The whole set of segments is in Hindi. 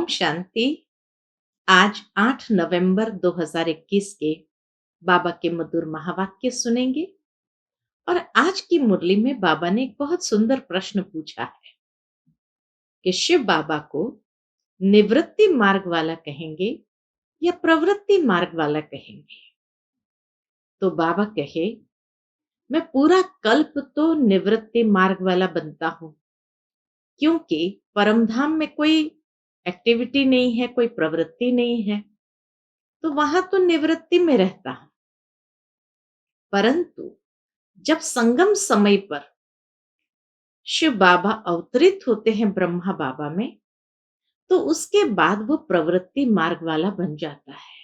ओम शांति। आज 8 नवंबर 2021 के बाबा के मधुर महावाक्य सुनेंगे। और आज की मुरली में बाबा ने एक बहुत सुंदर प्रश्न पूछा है कि शिव बाबा को निवृत्ति मार्ग वाला कहेंगे या प्रवृत्ति मार्ग वाला कहेंगे। तो बाबा कहे, मैं पूरा कल्प तो निवृत्ति मार्ग वाला बनता हूं, क्योंकि परमधाम में कोई एक्टिविटी नहीं है, कोई प्रवृत्ति नहीं है, तो वहां तो निवृत्ति में रहता हूं। परंतु जब संगम समय पर शिव बाबा अवतरित होते हैं ब्रह्मा बाबा में, तो उसके बाद वो प्रवृत्ति मार्ग वाला बन जाता है।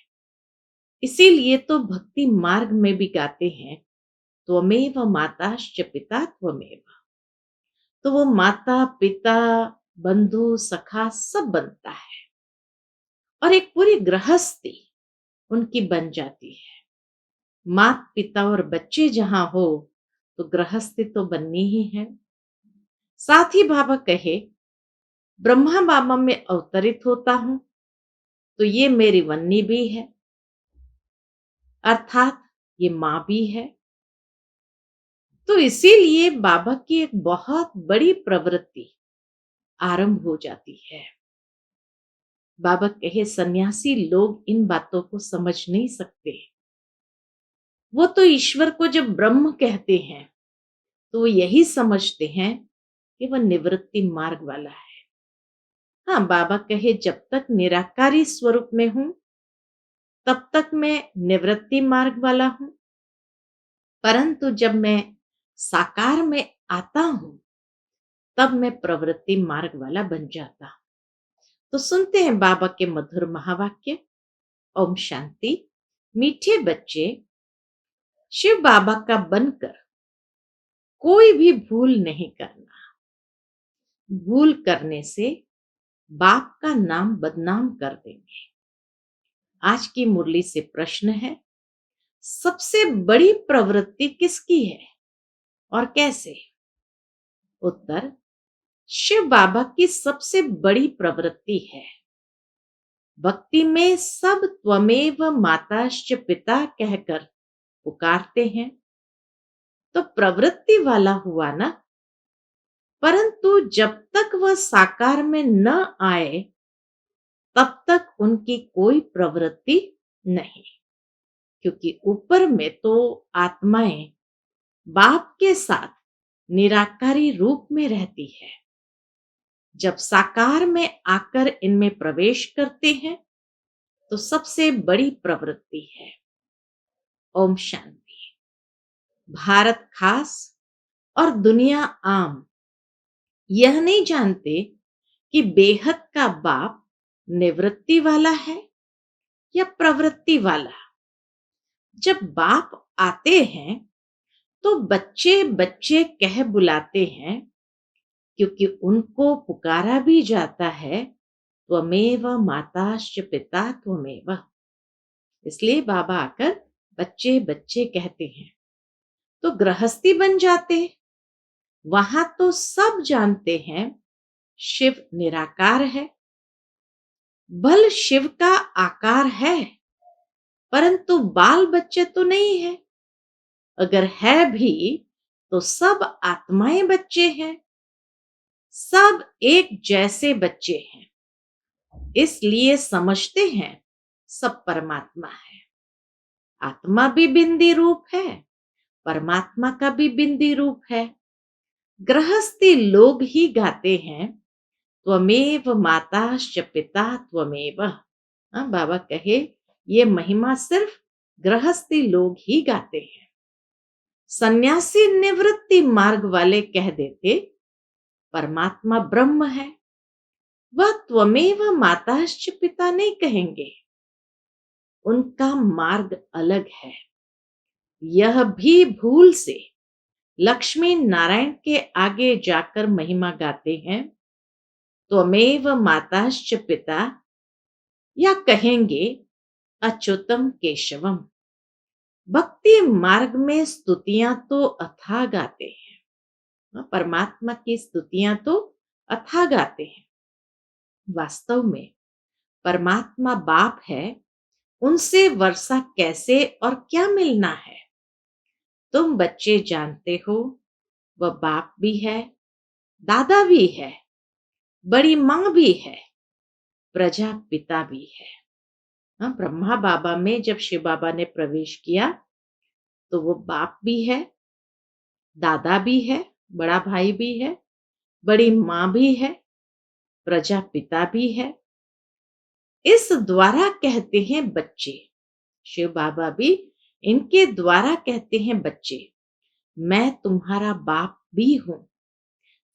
इसीलिए तो भक्ति मार्ग में भी गाते हैं, त्वमेव माताश्च पिता त्वमेव। तो वो माता पिता बंधु सखा सब बनता है और एक पूरी गृहस्थी उनकी बन जाती है। माता पिता और बच्चे जहां हो तो गृहस्थी तो बननी ही है। साथ ही बाबा कहे, ब्रह्मा बाबा में अवतरित होता हूं तो ये मेरी वन्नी भी है, अर्थात ये मां भी है। तो इसीलिए बाबा की एक बहुत बड़ी प्रवृत्ति आरंभ हो जाती है। बाबा कहे, सन्यासी लोग इन बातों को समझ नहीं सकते। वो तो ईश्वर को जब ब्रह्म कहते हैं तो वो यही समझते हैं कि वह निवृत्ति मार्ग वाला है। हाँ, बाबा कहे, जब तक निराकारी स्वरूप में हूं तब तक मैं निवृत्ति मार्ग वाला हूं, परंतु जब मैं साकार में आता हूं तब मैं प्रवृत्ति मार्ग वाला बन जाता हूं। तो सुनते हैं बाबा के मधुर महावाक्य। ओम शांति। मीठे बच्चे, शिव बाबा का बनकर कोई भी भूल नहीं करना। भूल करने से बाप का नाम बदनाम कर देंगे। आज की मुरली से प्रश्न है, सबसे बड़ी प्रवृत्ति किसकी है और कैसे? उत्तर, शिव बाबा की सबसे बड़ी प्रवृत्ति है। भक्ति में सब त्वमेव माताश्च पिता कहकर पुकारते हैं तो प्रवृत्ति वाला हुआ ना। परंतु जब तक वह साकार में न आए तब तक उनकी कोई प्रवृत्ति नहीं, क्योंकि ऊपर में तो आत्माएं बाप के साथ निराकारी रूप में रहती है। जब साकार में आकर इनमें प्रवेश करते हैं तो सबसे बड़ी प्रवृत्ति है। ओम शांति। भारत खास और दुनिया आम यह नहीं जानते कि बेहद का बाप निवृत्ति वाला है या प्रवृत्ति वाला। जब बाप आते हैं तो बच्चे बच्चे कह बुलाते हैं, क्योंकि उनको पुकारा भी जाता है, त्वमेव माताश्च पिता त्वमेव। इसलिए बाबा आकर बच्चे बच्चे कहते हैं तो गृहस्थी बन जाते। वहां तो सब जानते हैं शिव निराकार है। बल शिव का आकार है, परंतु बाल बच्चे तो नहीं है। अगर है भी तो सब आत्माएं बच्चे हैं, सब एक जैसे बच्चे हैं। इसलिए समझते हैं सब परमात्मा है। आत्मा भी बिंदी रूप है, परमात्मा का भी बिंदी रूप है। गृहस्थी लोग ही गाते हैं, त्वमेव माताश्च पिता त्वमेव। बाबा कहे, ये महिमा सिर्फ गृहस्थी लोग ही गाते हैं। सन्यासी निवृत्ति मार्ग वाले कह देते, परमात्मा ब्रह्म है, वह त्वमेव माताश्च पिता नहीं कहेंगे। उनका मार्ग अलग है। यह भी भूल से लक्ष्मी नारायण के आगे जाकर महिमा गाते हैं, त्वमेव माताश्च पिता, या कहेंगे अच्युतम केशवम। भक्ति मार्ग में स्तुतियां तो अथाह गाते हैं, परमात्मा की स्तुतियां तो अथाह गाते हैं। वास्तव में परमात्मा बाप है, उनसे वर्षा कैसे और क्या मिलना है? तुम बच्चे जानते हो, वह बाप भी है, दादा भी है, बड़ी माँ भी है, प्रजापिता भी है। हाँ, ब्रह्मा बाबा में जब शिव बाबा ने प्रवेश किया तो वो बाप भी है, दादा भी है, बड़ा भाई भी है, बड़ी माँ भी है, प्रजापिता भी है। इस द्वारा कहते हैं बच्चे। शिव बाबा भी इनके द्वारा कहते हैं बच्चे, मैं तुम्हारा बाप भी हूं।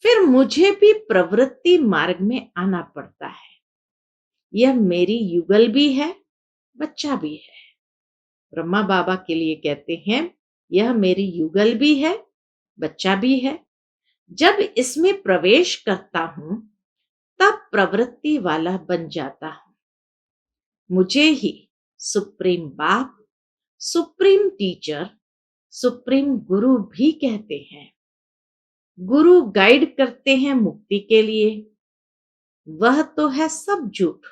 फिर मुझे भी प्रवृत्ति मार्ग में आना पड़ता है। यह मेरी युगल भी है, बच्चा भी है। ब्रह्मा बाबा के लिए कहते हैं, यह मेरी युगल भी है, बच्चा भी है। जब इसमें प्रवेश करता हूं तब प्रवृत्ति वाला बन जाता हूं। मुझे ही सुप्रीम बाप, सुप्रीम टीचर, सुप्रीम गुरु भी कहते हैं। गुरु गाइड करते हैं मुक्ति के लिए। वह तो है सब झूठ,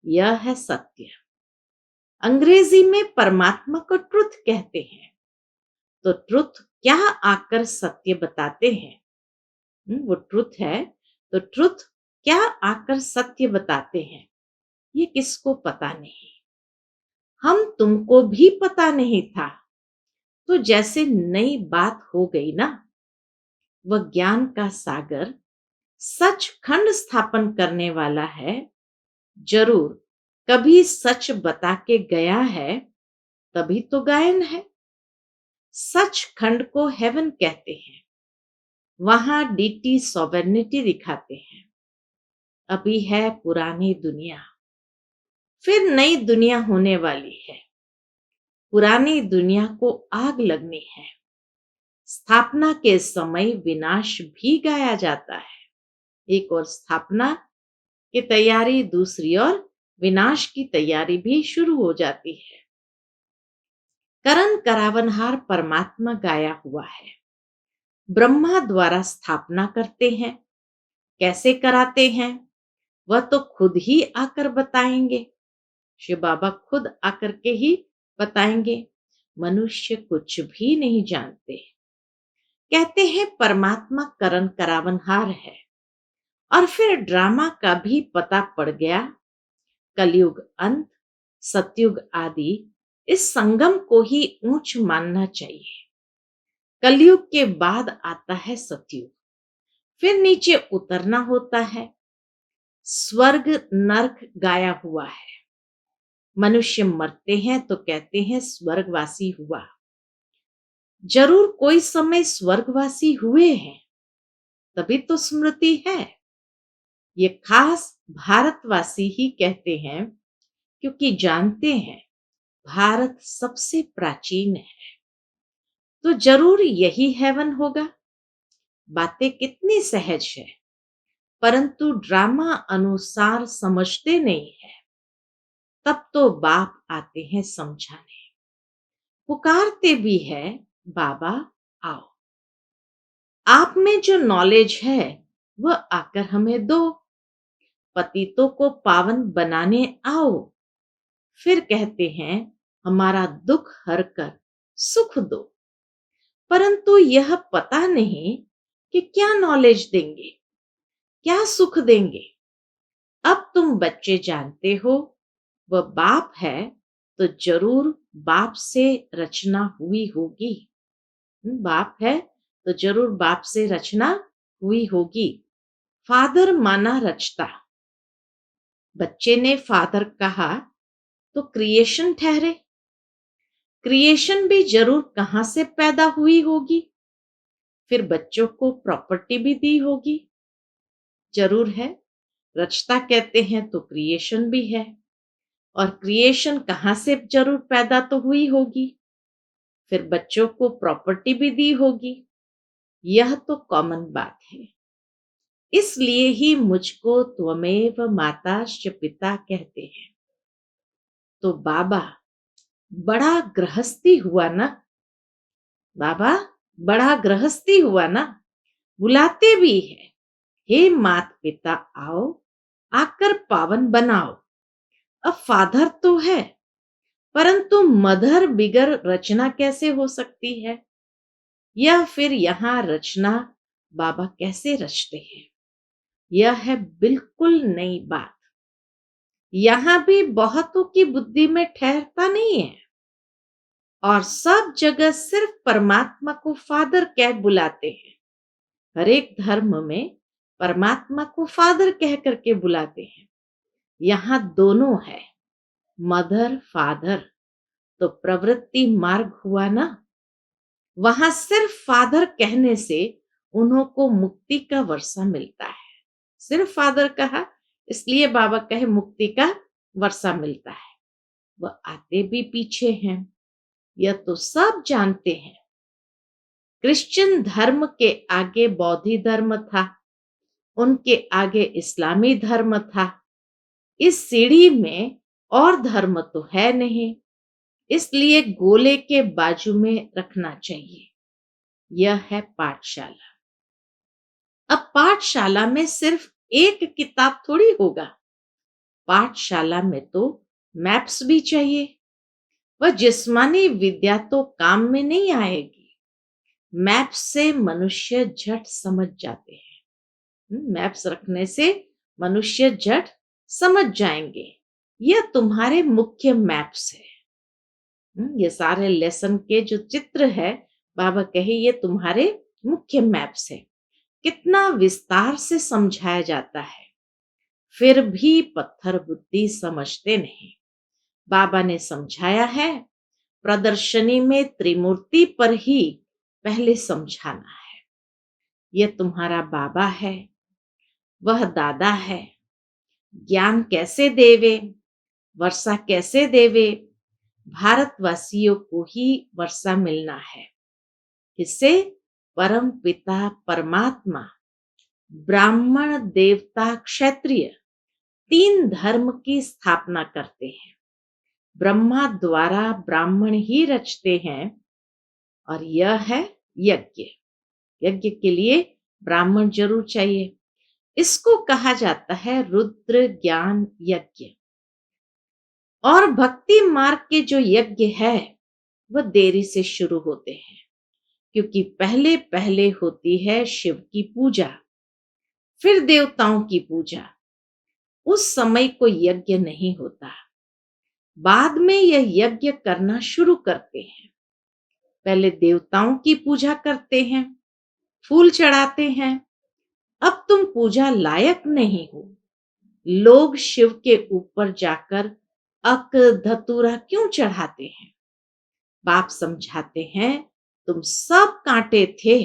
यह है सत्य। अंग्रेजी में परमात्मा को ट्रुथ कहते हैं। तो ट्रुथ क्या आकर सत्य बताते हैं? वो ट्रुथ है, तो ट्रुथ क्या आकर सत्य बताते हैं? ये किसको पता नहीं। हम तुमको भी पता नहीं था, तो जैसे नई बात हो गई ना। वह ज्ञान का सागर सच खंड स्थापन करने वाला है। जरूर कभी सच बता के गया है, तभी तो गायन है। सच खंड को हेवन कहते हैं। वहां डीटी सॉवेर्निटी दिखाते हैं। अभी है पुरानी दुनिया, फिर नई दुनिया होने वाली है। पुरानी दुनिया को आग लगनी है। स्थापना के समय विनाश भी गाया जाता है। एक और स्थापना की तैयारी, दूसरी ओर विनाश की तैयारी भी शुरू हो जाती है। करण करावनहार परमात्मा गाया हुआ है। ब्रह्मा द्वारा स्थापना करते हैं। कैसे कराते हैं वह तो खुद ही आकर बताएंगे। शिव बाबा खुद आकर के ही बताएंगे। मनुष्य कुछ भी नहीं जानते। कहते हैं परमात्मा करण करावनहार है। और फिर ड्रामा का भी पता पड़ गया। कलयुग अंत, सतयुग आदि, इस संगम को ही ऊंच मानना चाहिए। कलयुग के बाद आता है सतयुग, फिर नीचे उतरना होता है। स्वर्ग नरक गाया हुआ है। मनुष्य मरते हैं तो कहते हैं स्वर्गवासी हुआ। जरूर कोई समय स्वर्गवासी हुए हैं, तभी तो स्मृति है। ये खास भारतवासी ही कहते हैं, क्योंकि जानते हैं भारत सबसे प्राचीन है, तो जरूर यही हेवन होगा। बातें कितनी सहज है, परंतु ड्रामा अनुसार समझते नहीं है। तब तो बाप आते हैं समझाने। पुकारते भी है, बाबा आओ। आप में जो नॉलेज है वह आकर हमें दो। पतितों को पावन बनाने आओ। फिर कहते हैं हमारा दुख हर कर सुख दो। परंतु यह पता नहीं कि क्या नॉलेज देंगे, क्या सुख देंगे। अब तुम बच्चे जानते हो वह बाप है, तो जरूर बाप से रचना हुई होगी। बाप है तो जरूर बाप से रचना हुई होगी। फादर माना रचता। बच्चे ने फादर कहा तो क्रिएशन ठहरे। क्रिएशन भी जरूर कहां से पैदा हुई होगी। फिर बच्चों को प्रॉपर्टी भी दी होगी। जरूर है। रचता कहते हैं तो क्रिएशन भी है। और क्रिएशन कहां से जरूर पैदा तो हुई होगी। फिर बच्चों को प्रॉपर्टी भी दी होगी। यह तो कॉमन बात है। इसलिए ही मुझको त्वमेव माताश्च पिता कहते हैं। तो बाबा बड़ा गृहस्थी हुआ ना। बाबा बड़ा गृहस्थी हुआ ना। बुलाते भी है, हे मात पिता आओ, आकर पावन बनाओ। अब फादर तो है, परंतु मदर बिगर रचना कैसे हो सकती है? या फिर यहाँ रचना बाबा कैसे रचते हैं? यह है बिल्कुल नई बात। यहाँ भी बहुतों की बुद्धि में ठहरता नहीं है और सब जगह सिर्फ परमात्मा को फादर कह बुलाते हैं। हर एक धर्म में परमात्मा को फादर कह करके बुलाते हैं। यहाँ दोनों है, मदर फादर। तो प्रवृत्ति मार्ग हुआ ना। वहां सिर्फ फादर कहने से उन्हों को मुक्ति का वर्षा मिलता है। सिर्फ फादर कहा इसलिए बाबा कहे मुक्ति का वर्षा मिलता है। वह आते भी पीछे हैं, यह तो सब जानते हैं। क्रिश्चियन धर्म के आगे बौद्धी धर्म था, उनके आगे इस्लामी धर्म था। इस सीढ़ी में और धर्म तो है नहीं, इसलिए गोले के बाजू में रखना चाहिए। यह है पाठशाला। अब पाठशाला में सिर्फ एक किताब थोड़ी होगा। पाठशाला में तो मैप्स भी चाहिए। वह जिस्मानी विद्या तो काम में नहीं आएगी। मैप्स से मनुष्य झट समझ जाते हैं। मैप्स रखने से मनुष्य झट समझ जाएंगे। यह तुम्हारे मुख्य मैप्स है। ये सारे लेसन के जो चित्र है, बाबा कहे ये तुम्हारे मुख्य मैप्स है। कितना विस्तार से समझाया जाता है, फिर भी पत्थर बुद्धि समझते नहीं। बाबा ने समझाया है, प्रदर्शनी में त्रिमूर्ति पर ही पहले समझाना है। यह तुम्हारा बाबा है, वह दादा है। ज्ञान कैसे देवे, वर्षा कैसे देवे, भारतवासियों को ही वर्षा मिलना है। इससे परम पिता परमात्मा, ब्राह्मण देवता क्षत्रिय तीन धर्म की स्थापना करते हैं। ब्रह्मा द्वारा ब्राह्मण ही रचते हैं और यह है यज्ञ। यज्ञ के लिए ब्राह्मण जरूर चाहिए। इसको कहा जाता है रुद्र ज्ञान यज्ञ। और भक्ति मार्ग के जो यज्ञ है वह देरी से शुरू होते हैं, क्योंकि पहले पहले होती है शिव की पूजा, फिर देवताओं की पूजा। उस समय कोई यज्ञ नहीं होता। बाद में यह यज्ञ करना शुरू करते हैं। पहले देवताओं की पूजा करते हैं, फूल चढ़ाते हैं। अब तुम पूजा लायक नहीं हो। लोग शिव के ऊपर जाकर अक धतूरा क्यों चढ़ाते हैं? बाप समझाते हैं, तुम सब कांटे थे।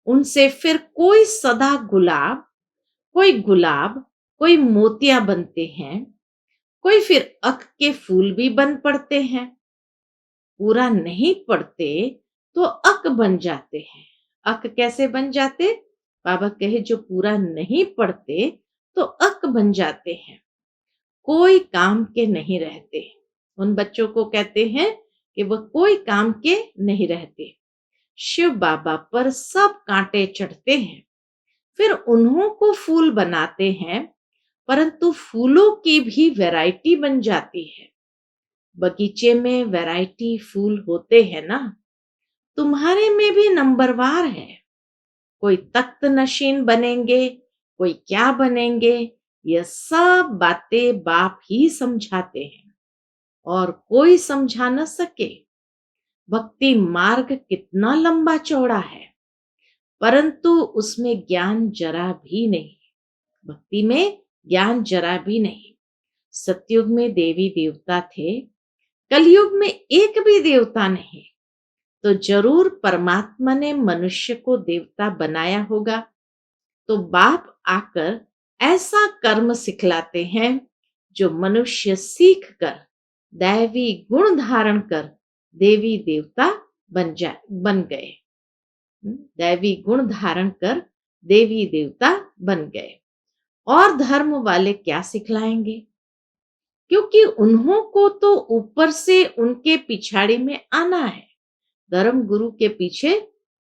उनसे फिर कोई सदा गुलाब, कोई मोतिया बनते हैं, कोई फिर अक के फूल भी बन पड़ते हैं। पूरा नहीं पड़ते तो अक बन जाते हैं। अक कैसे बन जाते? बाबा कहे जो पूरा नहीं पढ़ते तो अक बन जाते हैं, कोई काम के नहीं रहते। उन बच्चों को कहते हैं कि वह कोई काम के नहीं रहते। शिव बाबा पर सब कांटे चढ़ते हैं, फिर उन्हों को फूल बनाते हैं, परंतु फूलों की भी वैरायटी बन जाती है। बगीचे में वैरायटी फूल होते हैं ना, तुम्हारे में भी नंबरवार है। कोई तख्त नशीन बनेंगे, कोई क्या बनेंगे, यह सब बातें बाप ही समझाते हैं और कोई समझा न सके। भक्ति मार्ग कितना लंबा चौड़ा है, परंतु उसमें ज्ञान जरा भी नहीं। भक्ति में ज्ञान जरा भी नहीं। सतयुग में देवी देवता थे, कलयुग में एक भी देवता नहीं। तो जरूर परमात्मा ने मनुष्य को देवता बनाया होगा। तो बाप आकर ऐसा कर्म सिखलाते हैं जो मनुष्य सीख कर दैवी गुण धारण कर देवी देवता बन गए। दैवी गुण धारण कर देवी देवता बन गए। और धर्म वाले क्या सिखलाएंगे? क्योंकि उन्हों को तो ऊपर से उनके पिछाड़ी में आना है, धर्म गुरु के पीछे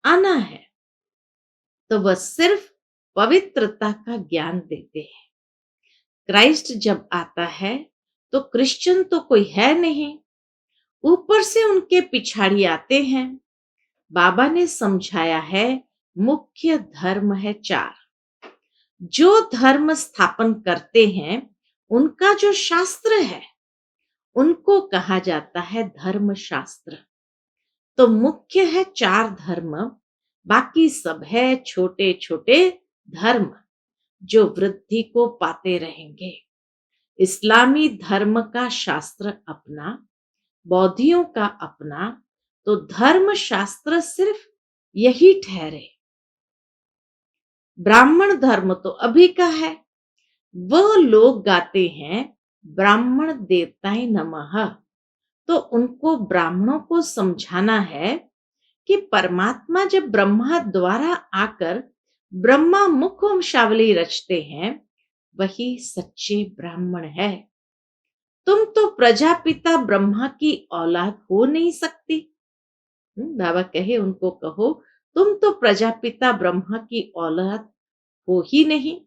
आना है। तो वह सिर्फ पवित्रता का ज्ञान देते हैं। क्राइस्ट जब आता है तो क्रिश्चियन तो कोई है नहीं, ऊपर से उनके पिछाड़ी आते हैं। बाबा ने समझाया है, मुख्य धर्म है चार। जो धर्म स्थापन करते हैं, उनका जो शास्त्र है, उनको कहा जाता है धर्म शास्त्र। तो मुख्य है चार धर्म, बाकी सब है छोटे छोटे धर्म जो वृद्धि को पाते रहेंगे। इस्लामी धर्म का शास्त्र अपना, बौद्धियों का अपना, तो धर्म शास्त्र सिर्फ यही ठहरे। ब्राह्मण धर्म तो अभी का है। वो लोग गाते हैं ब्राह्मण देवताय नमः, तो उनको ब्राह्मणों को समझाना है कि परमात्मा जब ब्रह्मा द्वारा आकर ब्रह्मा मुख वंशावली रचते हैं, वही सच्चे ब्राह्मण है। तुम तो प्रजापिता ब्रह्मा की औलाद हो नहीं सकती। बाबा कहे उनको, कहो तुम तो प्रजापिता ब्रह्मा की औलाद हो ही नहीं।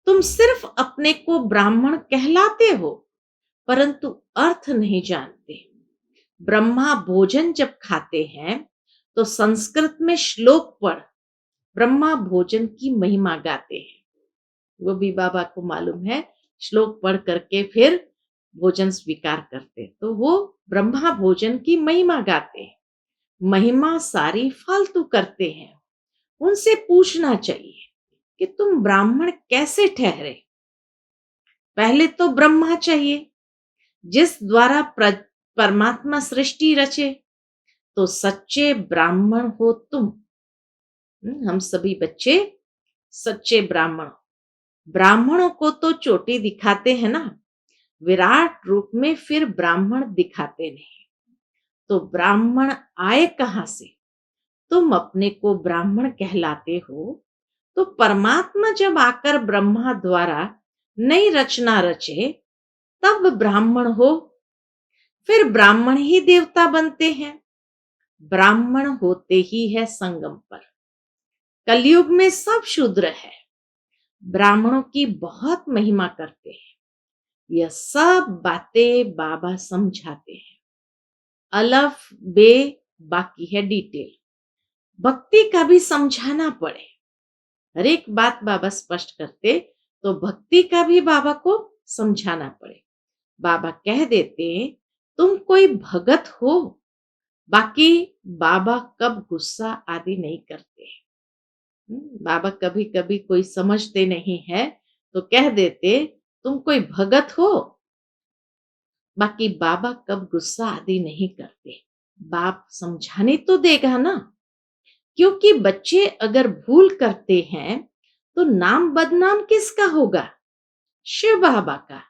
तुम सिर्फ अपने को ब्राह्मण कहलाते हो, परंतु अर्थ नहीं जानते। ब्रह्मा भोजन जब खाते हैं, तो संस्कृत में श्लोक पढ़ ब्रह्मा भोजन की महिमा गाते हैं। वो भी बाबा को मालूम है, श्लोक पढ़ करके फिर भोजन स्वीकार करते, तो वो ब्रह्मा भोजन की महिमा गाते हैं। महिमा सारी फालतू करते हैं। उनसे पूछना चाहिए कि तुम ब्राह्मण कैसे ठहरे। पहले तो ब्रह्मा चाहिए, जिस द्वारा परमात्मा सृष्टि रचे, तो सच्चे ब्राह्मण हो तुम। हम सभी बच्चे सच्चे ब्राह्मण। ब्राह्मणों को तो चोटी दिखाते हैं ना, विराट रूप में फिर ब्राह्मण दिखाते नहीं। तो ब्राह्मण आए कहां से? तुम अपने को ब्राह्मण कहलाते हो, तो परमात्मा जब आकर ब्रह्मा द्वारा नई रचना रचे, तब ब्राह्मण हो। फिर ब्राह्मण ही देवता बनते हैं। ब्राह्मण होते ही है संगम पर। कलयुग में सब शूद्र है, ब्राह्मणों की बहुत महिमा करते हैं। यह सब बातें बाबा समझाते हैं। अलफ बे बाकी है डिटेल। भक्ति का भी समझाना पड़े। हर एक बात बाबा स्पष्ट करते, तो भक्ति का भी बाबा को समझाना पड़े। बाबा कह देते, तुम कोई भगत हो, बाकी बाबा कब गुस्सा आदि नहीं करते। बाबा कभी कभी कोई समझते नहीं है, तो कह देते तुम कोई भगत हो, बाकी बाबा कब गुस्सा आदि नहीं करते। बाप समझाने तो देगा ना, क्योंकि बच्चे अगर भूल करते हैं, तो नाम बदनाम किसका होगा? शिव बाबा का।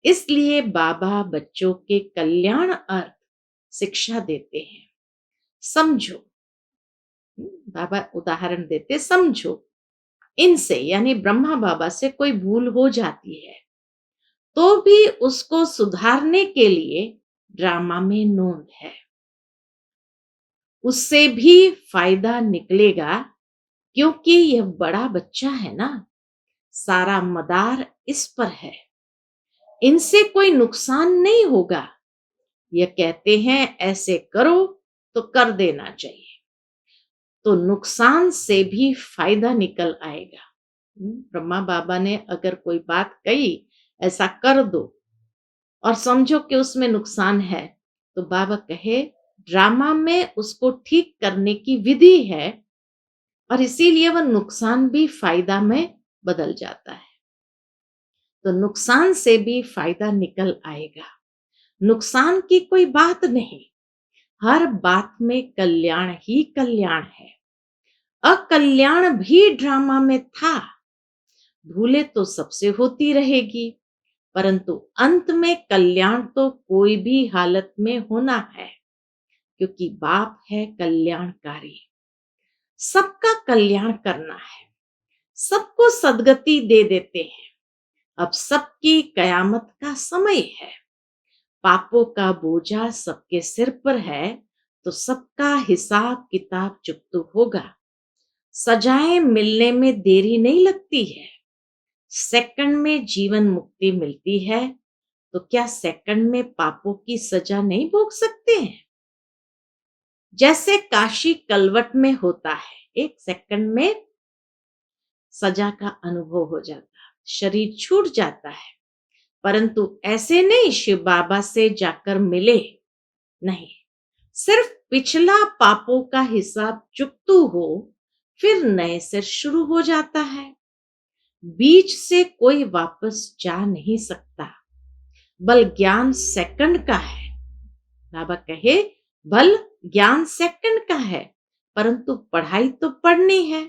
इसलिए बाबा बच्चों के कल्याण अर्थ शिक्षा देते हैं। समझो, बाबा उदाहरण देते, समझो इनसे यानी ब्रह्मा बाबा से कोई भूल हो जाती है, तो भी उसको सुधारने के लिए ड्रामा में नोंद है। उससे भी फायदा निकलेगा, क्योंकि यह बड़ा बच्चा है ना, सारा मदार इस पर है। इनसे कोई नुकसान नहीं होगा। यह कहते हैं ऐसे करो तो कर देना चाहिए, तो नुकसान से भी फायदा निकल आएगा। ब्रह्मा बाबा ने अगर कोई बात कही, ऐसा कर दो, और समझो कि उसमें नुकसान है, तो बाबा कहे ड्रामा में उसको ठीक करने की विधि है, और इसीलिए वह नुकसान भी फायदा में बदल जाता है। तो नुकसान से भी फायदा निकल आएगा। नुकसान की कोई बात नहीं, हर बात में कल्याण ही कल्याण है। अकल्याण भी ड्रामा में था। भूले तो सबसे होती रहेगी, परंतु अंत में कल्याण तो कोई भी हालत में होना है, क्योंकि बाप है कल्याणकारी। सबका कल्याण करना है, सबको सदगति दे देते हैं। अब सबकी कयामत का समय है। पापों का बोझा सबके सिर पर है, तो सबका हिसाब किताब चुकता होगा। सजाएं मिलने में देरी नहीं लगती है, सेकंड में जीवन मुक्ति मिलती है। तो क्या सेकंड में पापों की सजा नहीं भोग सकते हैं? जैसे काशी कलवट में होता है, एक सेकंड में सजा का अनुभव हो जाता है, शरीर छूट जाता है। परंतु ऐसे नहीं शिव बाबा से जाकर मिले, नहीं, सिर्फ पिछला पापों का हिसाब चुकतू हो, फिर नए से शुरू हो जाता है। बीच से कोई वापस जा नहीं सकता। बल ज्ञान सेकंड का है। बाबा कहे, बल ज्ञान सेकंड का है, परंतु पढ़ाई तो पढ़नी है।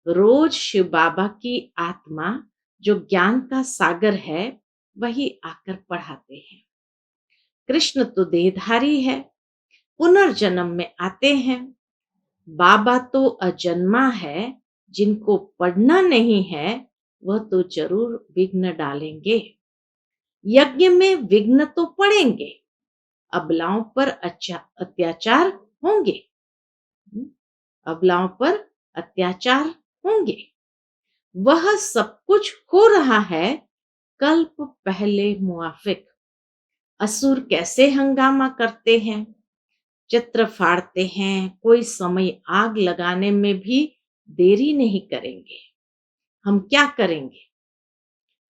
रोज शिव बाबा की आत्मा जो ज्ञान का सागर है, वही आकर पढ़ाते हैं। कृष्ण तो देहधारी है, पुनर्जन्म में आते हैं। बाबा तो अजन्मा है, जिनको पढ़ना नहीं है वह तो जरूर विघ्न डालेंगे। यज्ञ में विघ्न तो पड़ेंगे, अबलाओं पर अत्याचार होंगे। अबलाओं पर अत्याचार होंगे। वह सब कुछ हो रहा है कल्प पहले मुआफिक। असुर कैसे हंगामा करते हैं, चित्र फाड़ते हैं, कोई समय आग लगाने में भी देरी नहीं करेंगे। हम क्या करेंगे?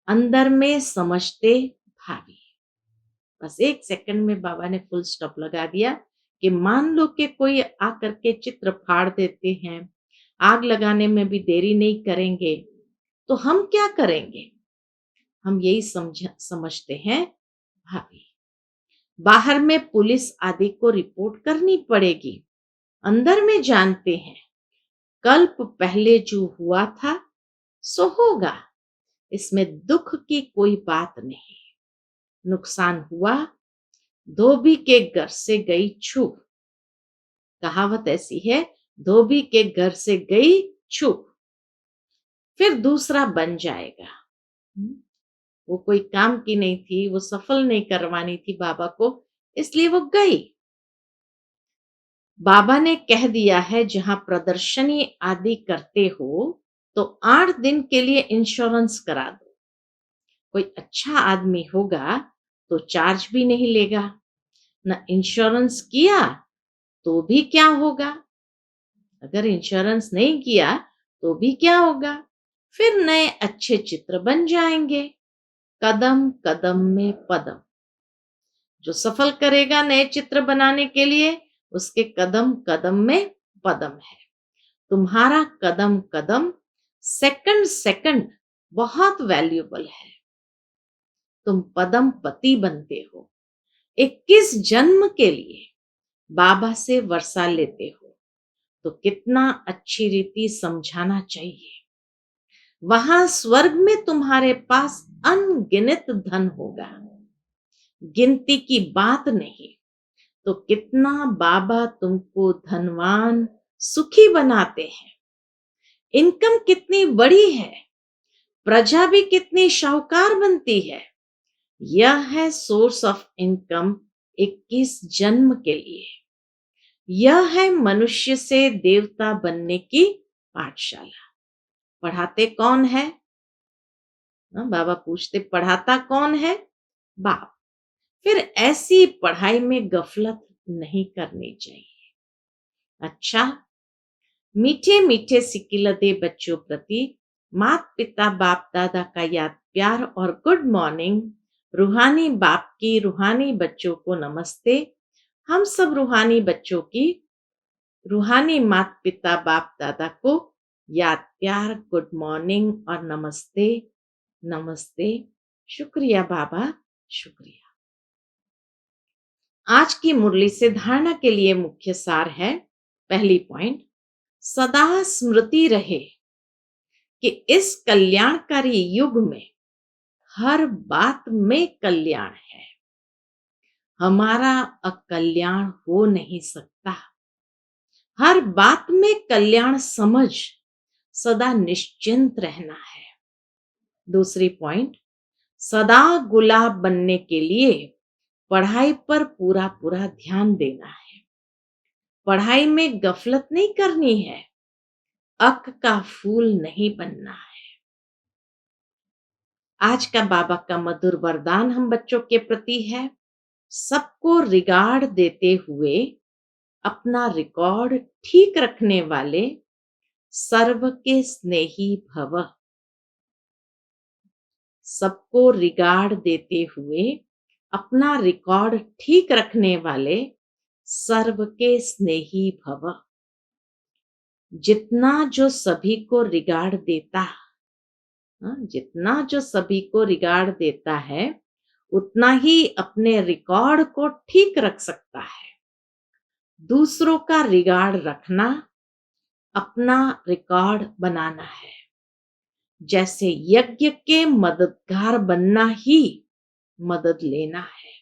अंदर में समझते भावी। बस एक सेकंड में बाबा ने फुल स्टॉप लगा दिया कि मान लो कि कोई आकर के चित्र फाड़ देते हैं, आग लगाने में भी देरी नहीं करेंगे, तो हम क्या करेंगे? हम यही समझते हैं भावी। बाहर में पुलिस आदि को रिपोर्ट करनी पड़ेगी, अंदर में जानते हैं कल्प पहले जो हुआ था सो होगा, इसमें दुख की कोई बात नहीं। नुकसान हुआ, धोबी के घर से गई छूप। कहावत ऐसी है, धोबी के घर से गई छूप, फिर दूसरा बन जाएगा। वो कोई काम की नहीं थी, वो सफल नहीं करवानी थी बाबा को, इसलिए वो गई। बाबा ने कह दिया है, जहां प्रदर्शनी आदि करते हो तो 8 दिन के लिए इंश्योरेंस करा दो। कोई अच्छा आदमी होगा तो चार्ज भी नहीं लेगा, न इंश्योरेंस किया तो भी क्या होगा? अगर इंश्योरेंस नहीं किया तो भी क्या होगा? फिर नए अच्छे चित्र बन जाएंगे। कदम कदम में पदम। जो सफल करेगा नए चित्र बनाने के लिए, उसके कदम कदम में पदम है। तुम्हारा कदम कदम, सेकंड सेकंड बहुत वैल्यूएबल है। तुम पदम पति बनते हो। 21 जन्म के लिए बाबा से वर्षा लेते हो, तो कितना अच्छी रीति समझाना चाहिए। वहां स्वर्ग में तुम्हारे पास अनगिनत धन होगा, गिनती की बात नहीं। तो कितना बाबा तुमको धनवान सुखी बनाते हैं। इनकम कितनी बड़ी है, प्रजा भी कितनी शाहूकार बनती है। यह है सोर्स ऑफ इनकम 21 जन्म के लिए। यह है मनुष्य से देवता बनने की पाठशाला। पढ़ाते कौन है? बाबा पूछते, पढ़ाता कौन है? बाप। फिर ऐसी पढ़ाई में गफलत नहीं करनी चाहिए। अच्छा, मीठे मीठे सिकिलते बच्चों प्रति माता पिता बाप दादा का याद प्यार और गुड मॉर्निंग। रूहानी बाप की रूहानी बच्चों को नमस्ते। हम सब रूहानी बच्चों की रूहानी माता पिता बाप दादा को याद प्यार गुड मॉर्निंग और नमस्ते। नमस्ते। शुक्रिया बाबा, शुक्रिया। आज की मुरली से धारणा के लिए मुख्य सार है। पहली पॉइंट, सदा स्मृति रहे कि इस कल्याणकारी युग में हर बात में कल्याण है। हमारा अकल्याण हो नहीं सकता। हर बात में कल्याण समझ सदा निश्चिंत रहना है। दूसरी पॉइंट, सदा गुलाब बनने के लिए पढ़ाई पर पूरा पूरा ध्यान देना है। पढ़ाई में गफलत नहीं करनी है, अक का फूल नहीं बनना है। आज का बाबा का मधुर वरदान हम बच्चों के प्रति है, सबको रिगार्ड देते हुए अपना रिकॉर्ड ठीक रखने वाले सर्व के स्नेही भव। सबको रिगार्ड देते हुए अपना रिकॉर्ड ठीक रखने वाले सर्व के स्नेही भव। जितना जो सभी को रिगार्ड देता, जितना जो सभी को रिगार्ड देता है, उतना ही अपने रिकॉर्ड को ठीक रख सकता है। दूसरों का रिगार्ड रखना अपना रिकॉर्ड बनाना है। जैसे यज्ञ के मददगार बनना ही मदद लेना है,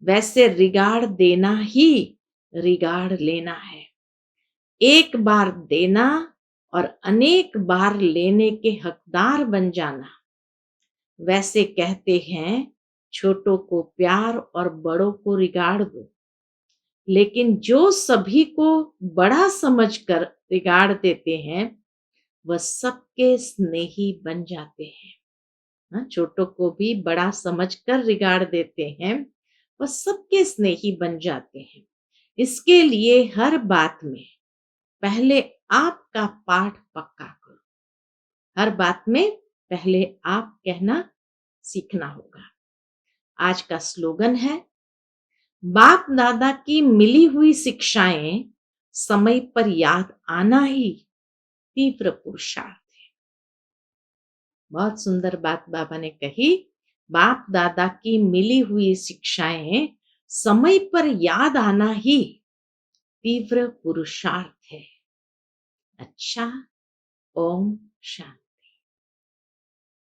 वैसे रिगार्ड देना ही रिगार्ड लेना है। एक बार देना और अनेक बार लेने के हकदार बन जाना। वैसे कहते हैं, छोटों को प्यार और बड़ों को रिगार्ड दो। लेकिन जो सभी को बड़ा समझकर रिगार्ड देते हैं, वह सबके स्नेही बन जाते हैं। छोटों को भी बड़ा समझकर रिगार्ड देते हैं, वह सबके स्नेही बन जाते हैं। इसके लिए हर बात में पहले आपका पाठ पक्का करो। हर बात में पहले आप कहना सीखना होगा। आज का स्लोगन है, बाप दादा की मिली हुई शिक्षाएं समय पर याद आना ही तीव्र पुरुषार्थ है। बहुत सुंदर बात बाबा ने कही, बाप दादा की मिली हुई शिक्षाएं समय पर याद आना ही तीव्र पुरुषार्थ है। अच्छा, ओम शांति।